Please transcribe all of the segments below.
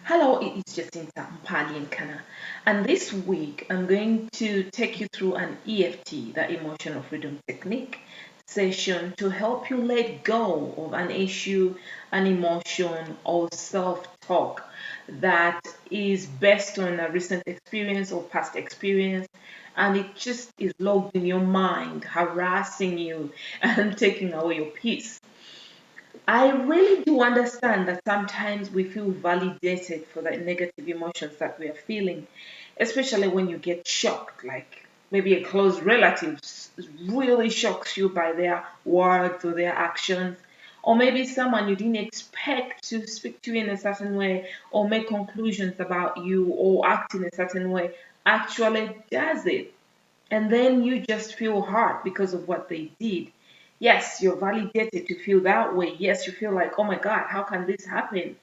Hello, it is Jacinta Mpali in Kana. And this week I'm going to take you through an EFT, the Emotional Freedom Technique session to help you let go of an issue, an emotion, or self talk that is based on a recent experience or past experience. And it just is logged in your mind, harassing you and taking away your peace. I really do understand that sometimes we feel validated for the negative emotions that we are feeling, especially when you get shocked, like maybe a close relative really shocks you by their words or their actions, or maybe someone you didn't expect to speak to you in a certain way or make conclusions about you or act in a certain way actually does it. And then you just feel hurt because of what they did. Yes, you're validated to feel that way. Yes, you feel like, oh my God, how can this happen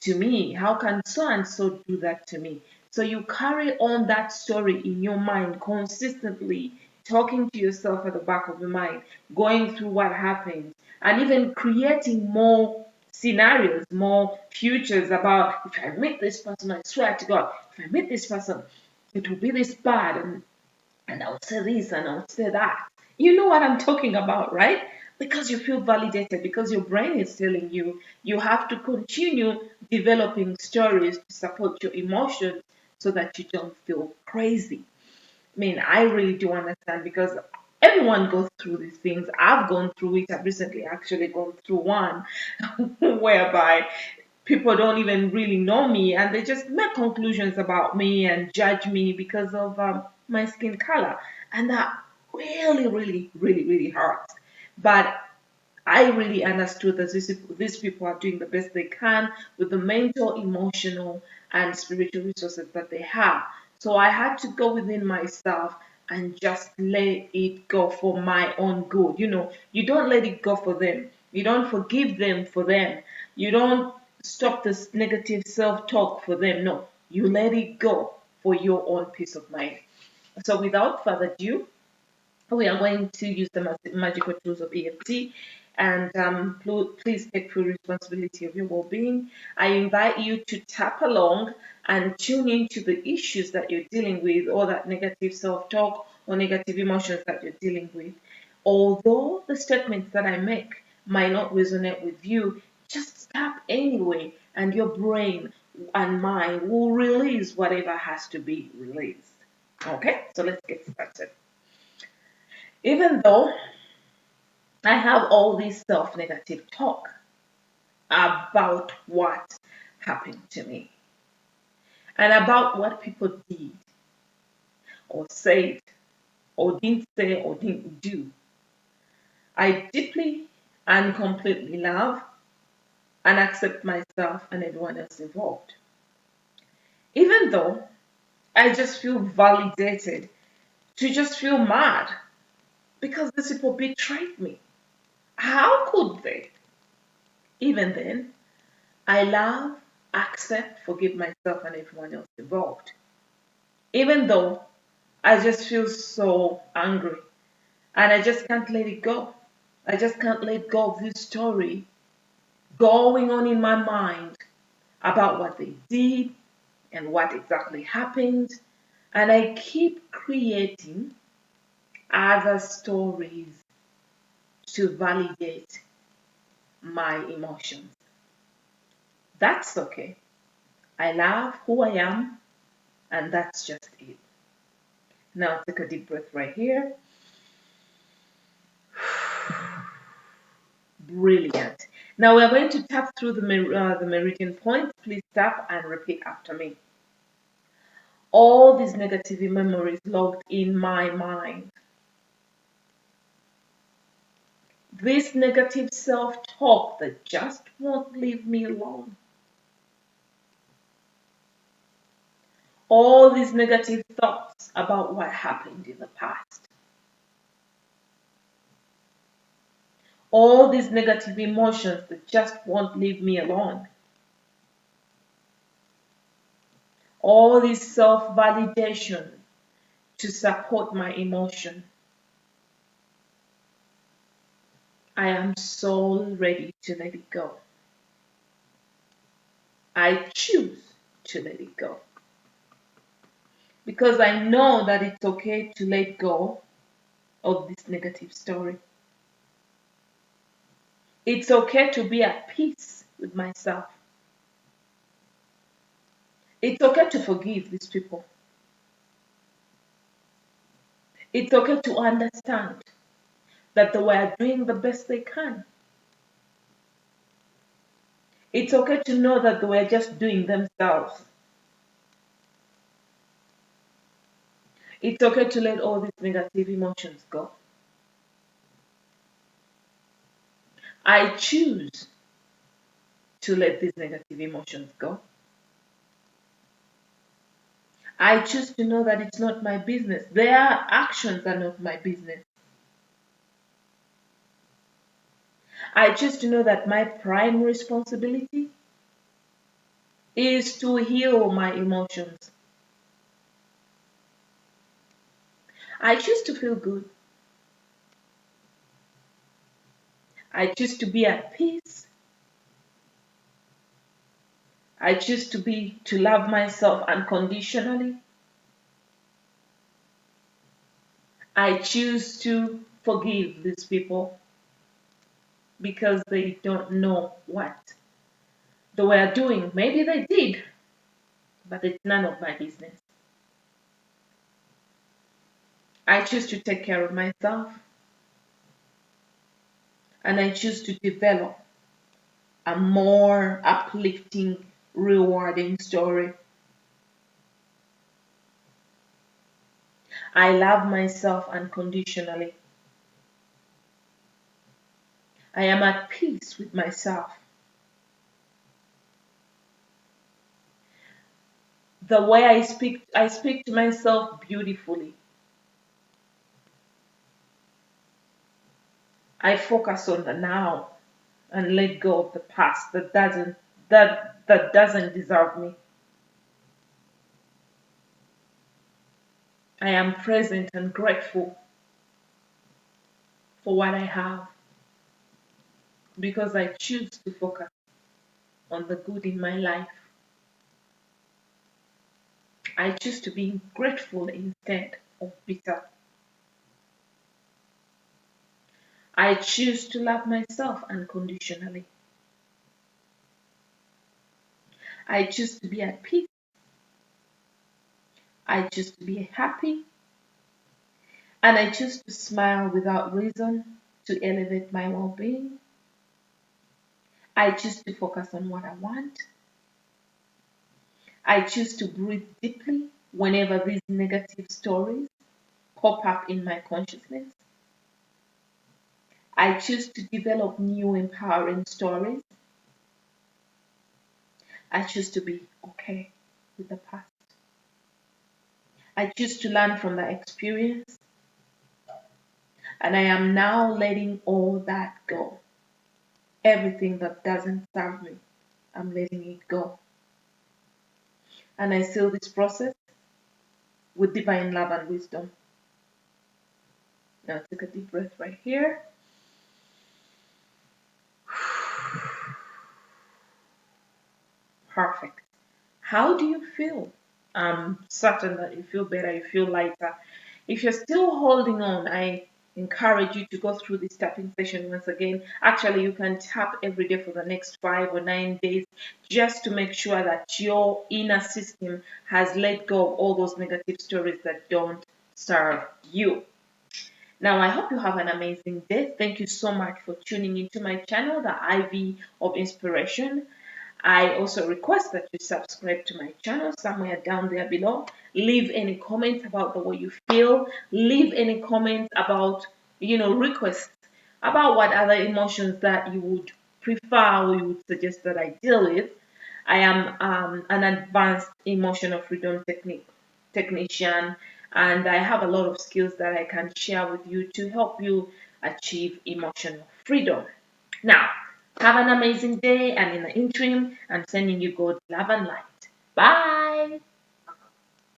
to me? How can so and so do that to me? So you carry on that story in your mind consistently, talking to yourself at the back of your mind, going through what happened, and even creating more scenarios, more futures about if I meet this person, I swear to God, if I meet this person, it will be this bad. And I would say this and I would say that. You know what I'm talking about, right? Because you feel validated, because your brain is telling you you have to continue developing stories to support your emotions so that you don't feel crazy. I mean, I really do understand because everyone goes through these things. I've gone through it. I've recently actually gone through one whereby people don't even really know me and they just make conclusions about me and judge me because of my skin color. And that really, really, really, really hurts. But I really understood that these people are doing the best they can with the mental, emotional, and spiritual resources that they have. So I had to go within myself and just let it go for my own good. You don't let it go for them. You don't forgive them for them. You don't stop this negative self talk for them. No, you let it go for your own peace of mind. So without further ado, we are going to use the magical tools of EFT and please take full responsibility of your well-being. I invite you to tap along and tune into the issues that you're dealing with or that negative self-talk or negative emotions that you're dealing with. Although the statements that I make might not resonate with you, just tap anyway and your brain and mind will release whatever has to be released. Okay, so let's get started. Even though I have all this self negative talk about what happened to me and about what people did or said or didn't say or didn't do. I deeply and completely love and accept myself and everyone else involved. Even though I just feel validated to just feel mad because these people betrayed me. How could they? Even then, I love, accept, forgive myself and everyone else involved. Even though I just feel so angry and I just can't let it go. I just can't let go of this story going on in my mind about what they did and what exactly happened. And I keep creating other stories to validate my emotions. That's okay. I love who I am, and that's just it. Now take a deep breath right here. Brilliant. Now we're going to tap through the meridian points. Please tap and repeat after me. All these negative memories logged in my mind. This negative self-talk that just won't leave me alone. All these negative thoughts about what happened in the past. All these negative emotions that just won't leave me alone. All this self-validation to support my emotion. I am so ready to let it go. I choose to let it go. Because I know that it's okay to let go of this negative story. It's okay to be at peace with myself. It's okay to forgive these people. It's okay to understand that they were doing the best they can. It's okay to know that they were just doing themselves. It's okay to let all these negative emotions go. I choose to let these negative emotions go. I choose to know that it's not my business. Their actions are not my business. I choose to know that my prime responsibility is to heal my emotions. I choose to feel good. I choose to be at peace. I choose to love myself unconditionally. I choose to forgive these people because they don't know what they were doing. Maybe they did, but it's none of my business. I choose to take care of myself, and I choose to develop a more uplifting, rewarding story. I love myself unconditionally. I am at peace with myself. The way I speak to myself beautifully. I focus on the now and let go of the past that doesn't deserve me. I am present and grateful for what I have because I choose to focus on the good in my life. I choose to be grateful instead of bitter. I choose to love myself unconditionally. I choose to be at peace. I choose to be happy. And I choose to smile without reason to elevate my well being. I choose to focus on what I want. I choose to breathe deeply whenever these negative stories pop up in my consciousness. I choose to develop new empowering stories. I choose to be okay with the past. I choose to learn from the experience. And I am now letting all that go. Everything that doesn't serve me, I'm letting it go. And I seal this process with divine love and wisdom. Now take a deep breath right here. Perfect. How do you feel? I'm certain that you feel better, you feel lighter. If you're still holding on, I encourage you to go through this tapping session once again. Actually, you can tap every day for the next 5 or 9 days just to make sure that your inner system has let go of all those negative stories that don't serve you. Now, I hope you have an amazing day. Thank you so much for tuning into my channel, the Ivy of Inspiration. I also request that you subscribe to my channel somewhere down there below. Leave any comments about the way you feel. Leave any comments about, requests about what other emotions that you would prefer or you would suggest that I deal with. I am an advanced emotional freedom technician, and I have a lot of skills that I can share with you to help you achieve emotional freedom. Now, have an amazing day, and in the interim, I'm sending you God's love and light. Bye.